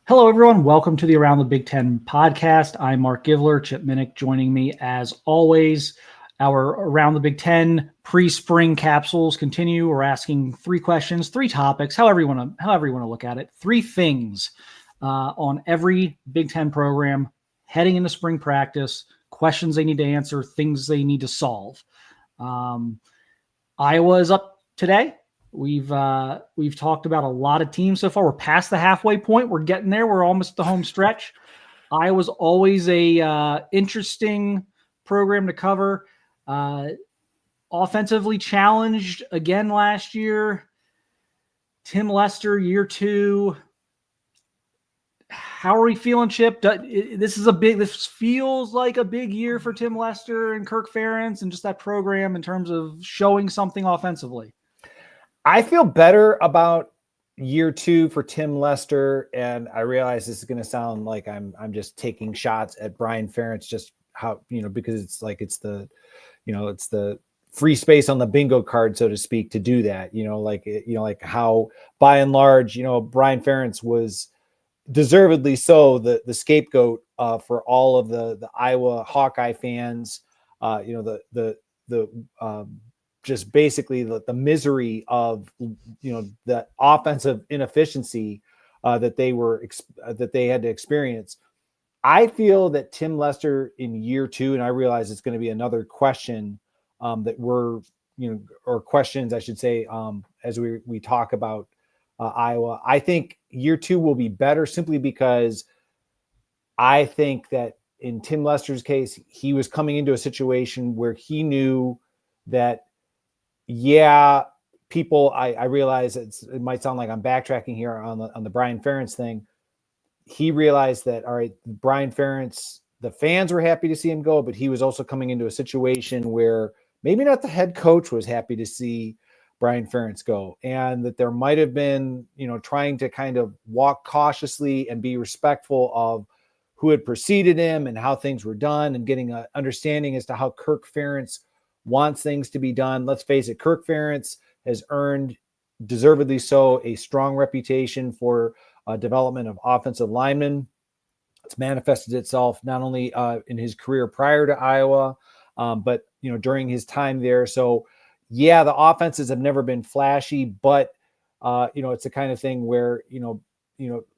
Hello, everyone. Welcome to the Around the Big Ten podcast. I'm Mark Givler, Chip Minnick joining me as always. Our Around the Big Ten pre-spring capsules continue. We're asking 3 questions, 3 topics, however you want to look at it. 3 things on every Big Ten program heading into spring practice, questions they need to answer, things they need to solve. Iowa is up today. We've talked about a lot of teams so far. We're past the halfway point. We're getting there. We're almost at the home stretch. Iowa's always a interesting program to cover. Offensively challenged again last year. Tim Lester, year 2. How are we feeling, Chip? This feels like a big year for Tim Lester and Kirk Ferentz and just that program in terms of showing something offensively. I feel better about year 2 for Tim Lester, and I realize this is going to sound like I'm just taking shots at Brian Ferentz, just how, because it's the free space on the bingo card, so to speak, to do that, like how by and large, Brian Ferentz was deservedly so the scapegoat for all of the Iowa Hawkeye fans, just basically the misery of, the offensive inefficiency that they had to experience. I feel that Tim Lester in year 2, and I realize it's going to be another question or questions, I should say, as we talk about Iowa. I think year 2 will be better simply because I think that in Tim Lester's case, he was coming into a situation where he knew that, people, I realize it might sound like I'm backtracking here on the Brian Ferentz thing. He realized that, all right, Brian Ferentz, the fans were happy to see him go, but he was also coming into a situation where maybe not the head coach was happy to see Brian Ferentz go, and that there might have been, trying to kind of walk cautiously and be respectful of who had preceded him and how things were done, and getting an understanding as to how Kirk Ferentz wants things to be done. Let's face it, Kirk Ferentz has earned, deservedly so, a strong reputation for development of offensive linemen. It's manifested itself not only in his career prior to Iowa, but during his time there. So the offenses have never been flashy, but it's the kind of thing where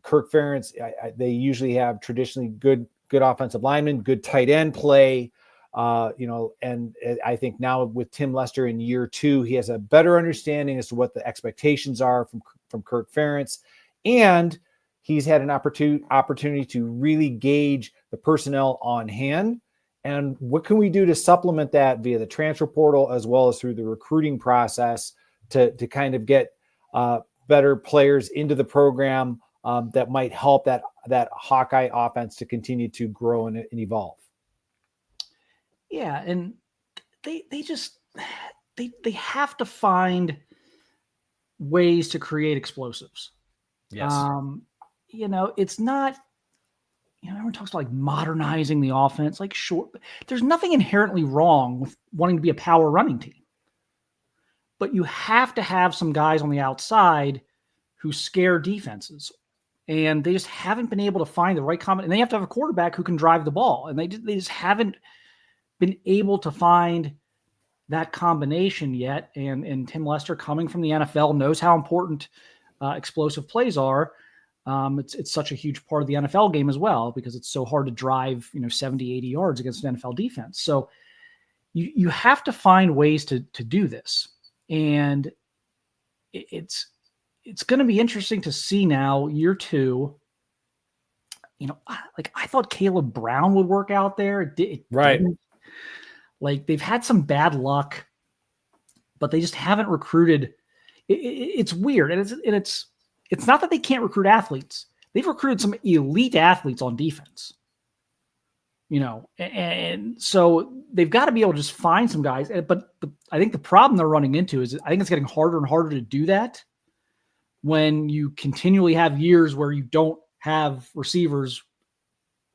Kirk Ferentz, they usually have traditionally good offensive linemen, good tight end play. And I think now with Tim Lester in year 2, he has a better understanding as to what the expectations are from Kirk Ferentz, and he's had an opportunity to really gauge the personnel on hand and what can we do to supplement that via the transfer portal as well as through the recruiting process to kind of get better players into the program that might help that Hawkeye offense to continue to grow and evolve. Yeah, and they have to find ways to create explosives. Yes. It's not, everyone talks about like modernizing the offense, like sure, there's nothing inherently wrong with wanting to be a power running team. But you have to have some guys on the outside who scare defenses. And they just haven't been able to find the right combination. And they have to have a quarterback who can drive the ball. And they just haven't been able to find that combination yet. And Tim Lester, coming from the NFL, knows how important explosive plays are. It's such a huge part of the NFL game as well, because it's so hard to drive 70, 80 yards against an NFL defense. So you have to find ways to do this. And it's going to be interesting to see now, year 2. I thought Caleb Brown would work out there. It right. Didn't. Like, they've had some bad luck, but they just haven't recruited. It's weird. And it's not that they can't recruit athletes. They've recruited some elite athletes on defense, and so they've got to be able to just find some guys. But I think the problem they're running into is I think it's getting harder and harder to do that when you continually have years where you don't have receivers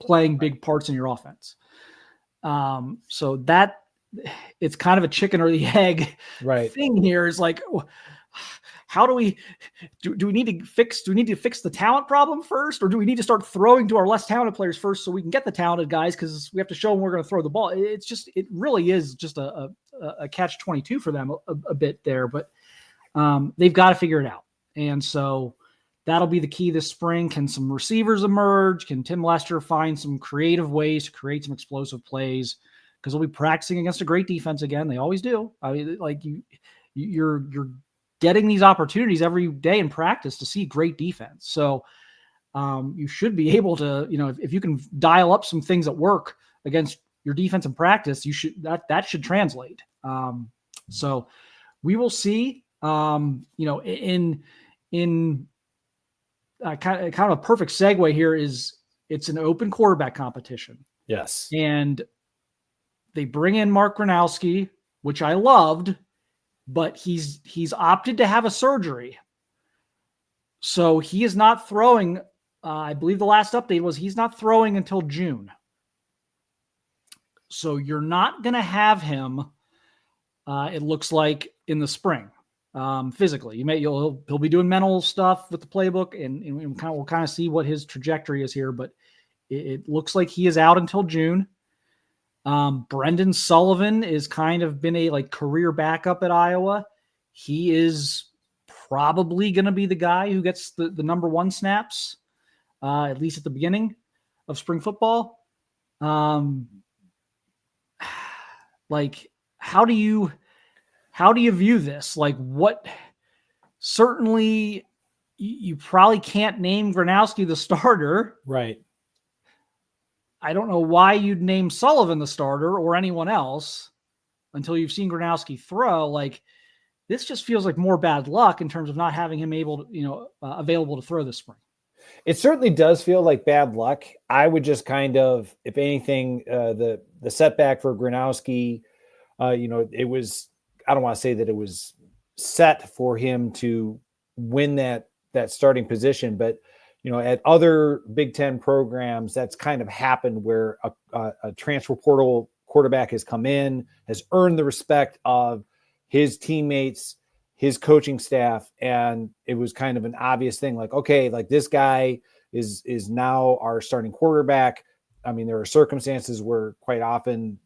playing big parts in your offense. So that it's kind of a chicken or the egg right thing here is like, how do we need to fix the talent problem first, or do we need to start throwing to our less talented players first so we can get the talented guys, because we have to show them we're going to throw the ball? It really is just a catch-22 for them a bit there, but they've got to figure it out. And so that'll be the key this spring. Can some receivers emerge? Can Tim Lester find some creative ways to create some explosive plays? Because they'll be practicing against a great defense again. They always do. I mean, like you're getting these opportunities every day in practice to see great defense. So you should be able to, if you can dial up some things at work against your defense in practice, that should translate. So we will see. In kind of a perfect segue here is it's an open quarterback competition. Yes. And they bring in Mark Gronowski, which I loved, but he's opted to have a surgery. So he is not throwing. I believe the last update was he's not throwing until June. So you're not going to have him, it looks like, in the spring. Physically, he'll be doing mental stuff with the playbook, and we'll kind of see what his trajectory is here. But it looks like he is out until June. Brendan Sullivan is kind of been a career backup at Iowa. He is probably going to be the guy who gets the number one snaps, at least at the beginning of spring football. How do you view this? Certainly you probably can't name Gronowski the starter. Right. I don't know why you'd name Sullivan the starter or anyone else until you've seen Gronowski throw. This just feels like more bad luck in terms of not having him available to throw this spring. It certainly does feel like bad luck. I would just kind of, if anything, the setback for Gronowski, it was, I don't want to say that it was set for him to win that starting position, but at other Big Ten programs, that's kind of happened where a transfer portal quarterback has come in, has earned the respect of his teammates, his coaching staff, and it was kind of an obvious thing. This guy is now our starting quarterback. I mean, there are circumstances where quite often,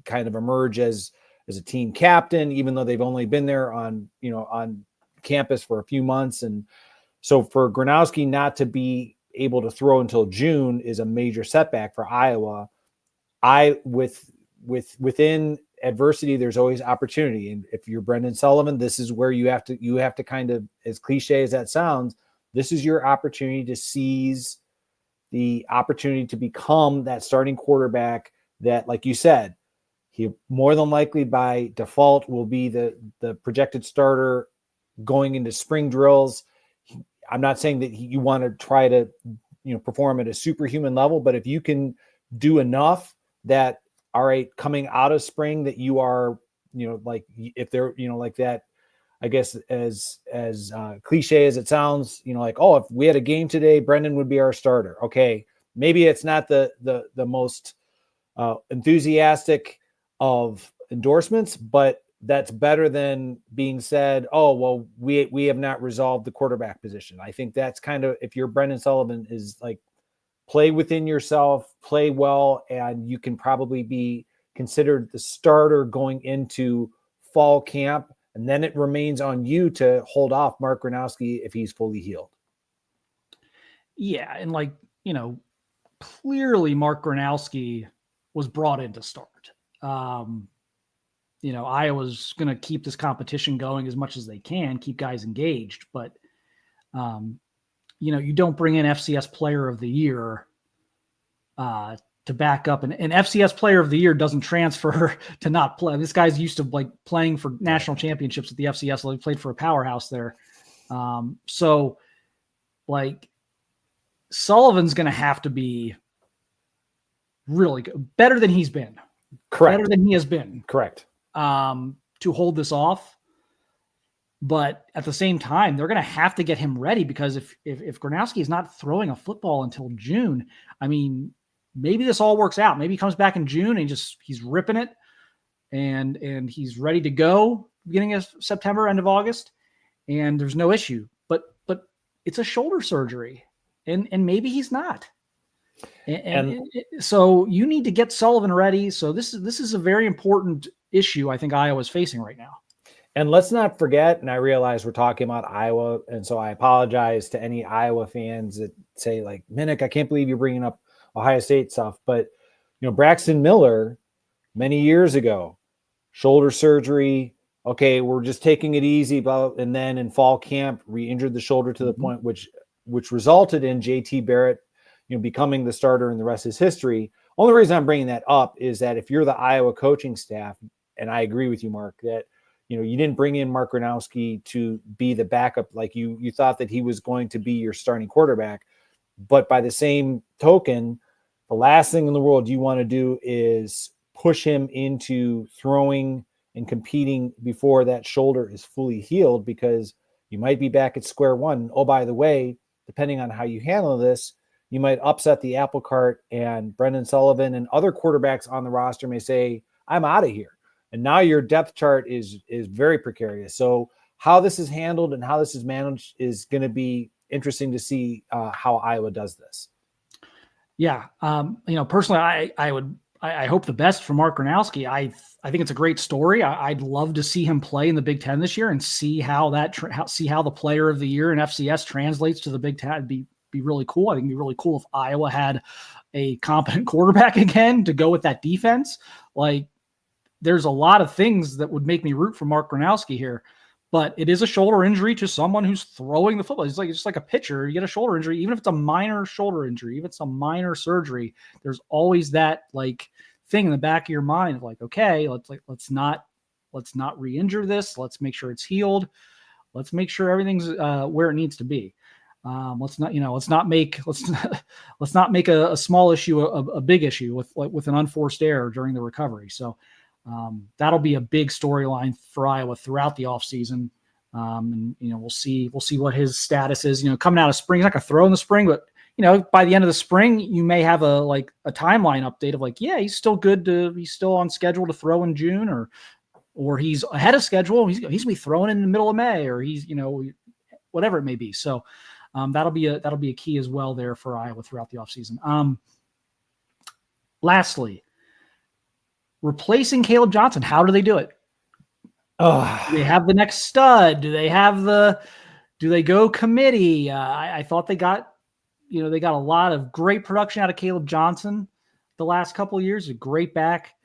kind of emerge as a team captain, even though they've only been there on campus for a few months. And so for Gronowski not to be able to throw until June is a major setback for Iowa. Within adversity, there's always opportunity. And if you're Brendan Sullivan, this is where you have to kind of, as cliche as that sounds, this is your opportunity to seize the opportunity to become that starting quarterback that, like you said, he more than likely by default will be the projected starter going into spring drills. I'm not saying that you want to try to, perform at a superhuman level, but if you can do enough that, all right, coming out of spring that you are, if they're, like that, I guess as cliche as it sounds, if we had a game today, Brendan would be our starter. Okay. Maybe it's not the most enthusiastic of endorsements, but that's better than being said, oh, well, we have not resolved the quarterback position. I think that's kind of, if you're Brendan Sullivan, is play within yourself, play well, and you can probably be considered the starter going into fall camp. And then it remains on you to hold off Mark Gronowski if he's fully healed. Yeah. And clearly Mark Gronowski was brought in to start. Iowa's going to keep this competition going as much as they can, keep guys engaged, but you don't bring in FCS Player of the Year to back up. And FCS Player of the Year doesn't transfer to not play. This guy's used to playing for national championships at the FCS. He played for a powerhouse there. Sullivan's going to have to be really good, better than he's been. Correct. Better than he has been. Correct. To hold this off. But at the same time, they're going to have to get him ready, because if Gronowski is not throwing a football until June, I mean, maybe this all works out. Maybe he comes back in June and he's ripping it and he's ready to go beginning of September, end of August. and there's no issue. But it's a shoulder surgery, and maybe he's not. And so you need to get Sullivan ready. So this is a very important issue I think Iowa's facing right now. And let's not forget, and I realize we're talking about Iowa, and so I apologize to any Iowa fans that say, like, Minnick, I can't believe you're bringing up Ohio State stuff. But, Braxton Miller, many years ago, shoulder surgery. Okay, we're just taking it easy. And then in fall camp, re-injured the shoulder to the point which resulted in JT Barrett, becoming the starter, and the rest is history. Only reason I'm bringing that up is that if you're the Iowa coaching staff, and I agree with you, Mark, that you didn't bring in Mark Gronowski to be the backup. Like you thought that he was going to be your starting quarterback. But by the same token, the last thing in the world you want to do is push him into throwing and competing before that shoulder is fully healed, because you might be back at square one. Oh, by the way, depending on how you handle this, you might upset the apple cart, and Brendan Sullivan and other quarterbacks on the roster may say, I'm out of here. And now your depth chart is very precarious. So how this is handled and how this is managed is going to be interesting to see how Iowa does this. Yeah. Personally, I hope the best for Mark Gronowski. I think it's a great story. I'd love to see him play in the Big Ten this year and see how how the Player of the Year in FCS translates to the Big Ten. It'd be really cool. I think it'd be really cool if Iowa had a competent quarterback again to go with that defense. Like, there's a lot of things that would make me root for Mark Gronowski here, but it is a shoulder injury to someone who's throwing the football. It's just like a pitcher. You get a shoulder injury, even if it's a minor shoulder injury, even if it's a minor surgery, there's always that like thing in the back of your mind of like, okay, let's not re-injure this. Let's make sure it's healed. Let's make sure everything's where it needs to be. Let's not make a small issue a big issue with an unforced error during the recovery. So that'll be a big storyline for Iowa throughout the offseason. And we'll see what his status is. Coming out of spring, he's not going to throw in the spring, but by the end of the spring, you may have a timeline update of like, yeah, he's still on schedule to throw in June, or he's ahead of schedule. He's going to be throwing in the middle of May, or he's whatever it may be. So that'll be a key as well there for Iowa throughout the offseason. Lastly, replacing Caleb Johnson. How do they do it? Do they have the next stud? Do they go committee? I thought they got a lot of great production out of Caleb Johnson the last couple of years. A great back.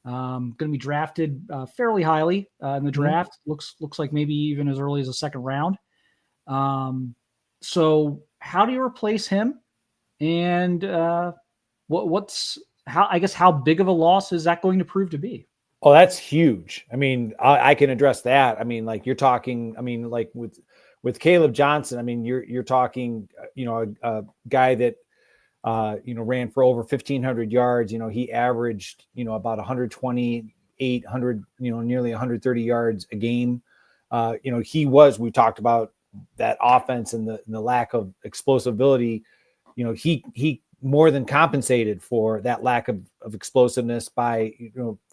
Going to be drafted fairly highly in the draft. Looks like maybe even as early as the second round. So how do you replace him? And how big of a loss is that going to prove to be? Oh, that's huge. I mean, I can address that. I mean, like you're talking, I mean, like with Caleb Johnson, I mean, you're talking, a guy that, ran for over 1,500 yards. He averaged, about 128, nearly 130 yards a game. We talked about that offense and the lack of explosibility. He more than compensated for that lack of explosiveness by,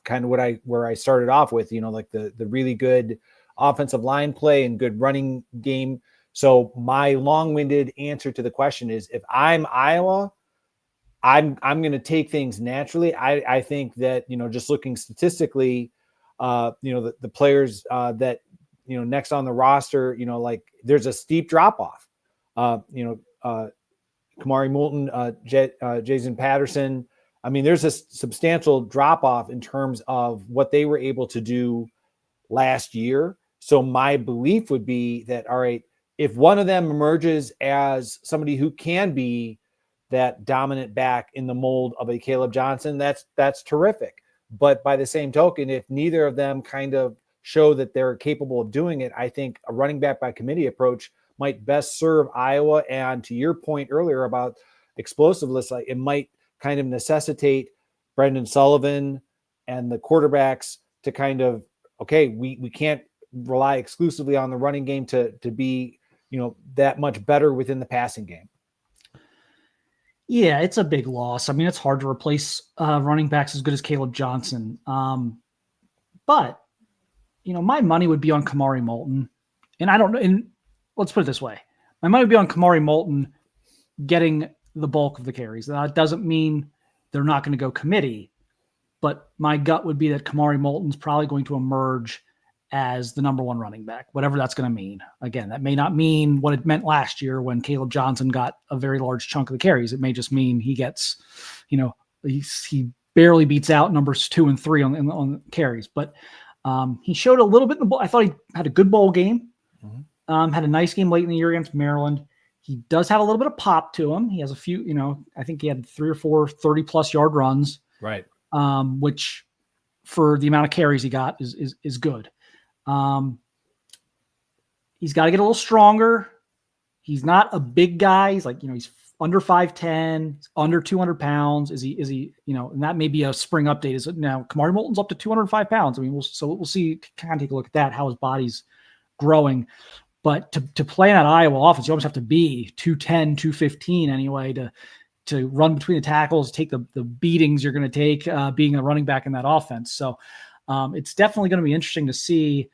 kind of where I started off with, like the really good offensive line play and good running game. So my long-winded answer to the question is, if I'm Iowa, I'm going to take things naturally. I think that, just looking statistically, the players that, next on the roster, like there's a steep drop off. Kamari Moulton, Jason Patterson. I mean, there's a substantial drop off in terms of what they were able to do last year. So my belief would be that, all right, if one of them emerges as somebody who can be that dominant back in the mold of a Caleb Johnson, that's terrific. But by the same token, if neither of them kind of show that they're capable of doing it, I think a running back by committee approach might best serve Iowa. And to your point earlier about explosiveness, like it might kind of necessitate Brendan Sullivan and the quarterbacks to kind of, okay, we can't rely exclusively on the running game to be, that much better within the passing game. Yeah, it's a big loss. I mean, it's hard to replace running backs as good as Caleb Johnson. But, my money would be on Kamari Moulton. And I don't know. And let's put it this way. My money would be on Kamari Moulton getting the bulk of the carries. That doesn't mean they're not going to go committee, but my gut would be that Kamari Moulton's probably going to emerge as the number one running back, whatever that's going to mean. Again, that may not mean what it meant last year when Caleb Johnson got a very large chunk of the carries. It may just mean he gets, he barely beats out numbers 2 and 3 on carries, but he showed a little bit in the bowl. I thought he had a good bowl game. Had a nice game late in the year against Maryland. He does have a little bit of pop to him. He has a few, I think he had 3 or 4 30-plus yard runs. Right. Which for the amount of carries he got is good. He's got to get a little stronger. He's not a big guy. He's like, he's under 5'10", under 200 pounds. Is he, and that may be a spring update. Is it now Kamari Moulton's up to 205 pounds. I mean, we'll see, kind of take a look at that, how his body's growing. But to play in that Iowa offense, you almost have to be 210, 215 anyway to run between the tackles, take the beatings you're going to take being a running back in that offense. So it's definitely going to be interesting to see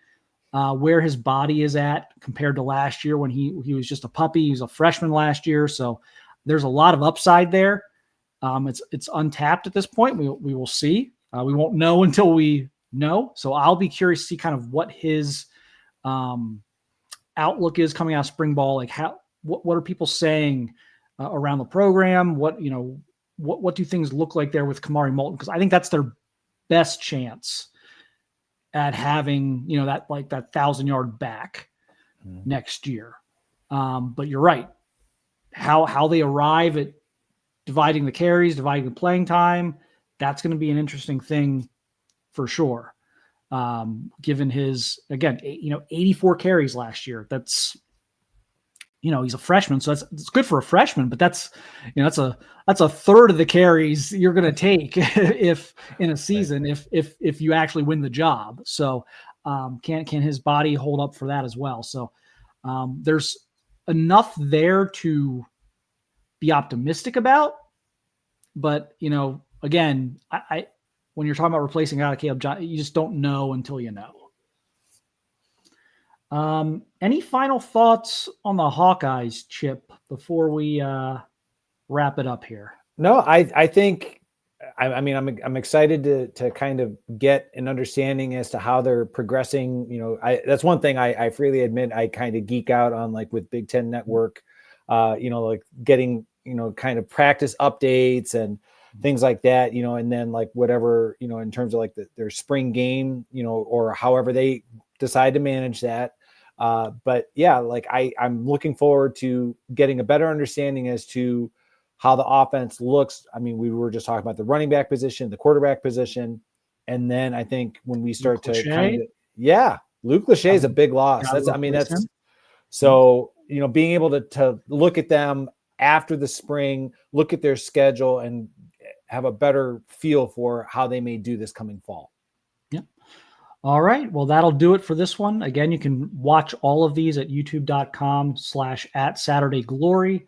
where his body is at compared to last year when he was just a puppy. He was a freshman last year. So there's a lot of upside there. It's untapped at this point. We will see. We won't know until we know. So I'll be curious to see kind of what his outlook is coming out of spring ball. Like what are people saying around the program? What do things look like there with Kamari Moulton? Because I think that's their best chance at having, that 1,000-yard back next year. But you're right. How they arrive at dividing the carries, dividing the playing time, that's going to be an interesting thing for sure. Given his, again, 84 carries last year. That's, he's a freshman, so it's good for a freshman, but that's a third of the carries you're going to take if in a season, if you actually win the job. So can his body hold up for that as well? So there's enough there to be optimistic about, but again, I when you're talking about replacing out of Caleb Johnson, you just don't know until you know. Any final thoughts on the Hawkeyes, Chip, before we wrap it up here? No, I think, I'm excited to kind of get an understanding as to how they're progressing. That's one thing I freely admit I kind of geek out on, like with Big Ten Network, like getting, kind of practice updates and things like that, and then like whatever, in terms of like their spring game, or however they decide to manage that. But yeah, like I'm looking forward to getting a better understanding as to how the offense looks. I mean, we were just talking about the running back position, the quarterback position. And then I think when we start Luke to Lachey. Luke Lachey is a big loss. So, being able to look at them after the spring, look at their schedule and have a better feel for how they may do this coming fall. Yep. All right. Well, that'll do it for this one. Again, you can watch all of these at youtube.com/@SaturdayGlory.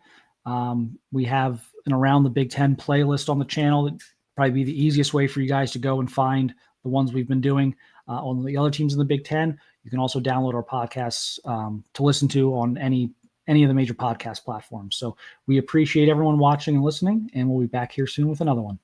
We have an Around the Big Ten playlist on the channel. That'd probably be the easiest way for you guys to go and find the ones we've been doing on the other teams in the Big Ten. You can also download our podcasts to listen to on any of the major podcast platforms. So we appreciate everyone watching and listening, and we'll be back here soon with another one.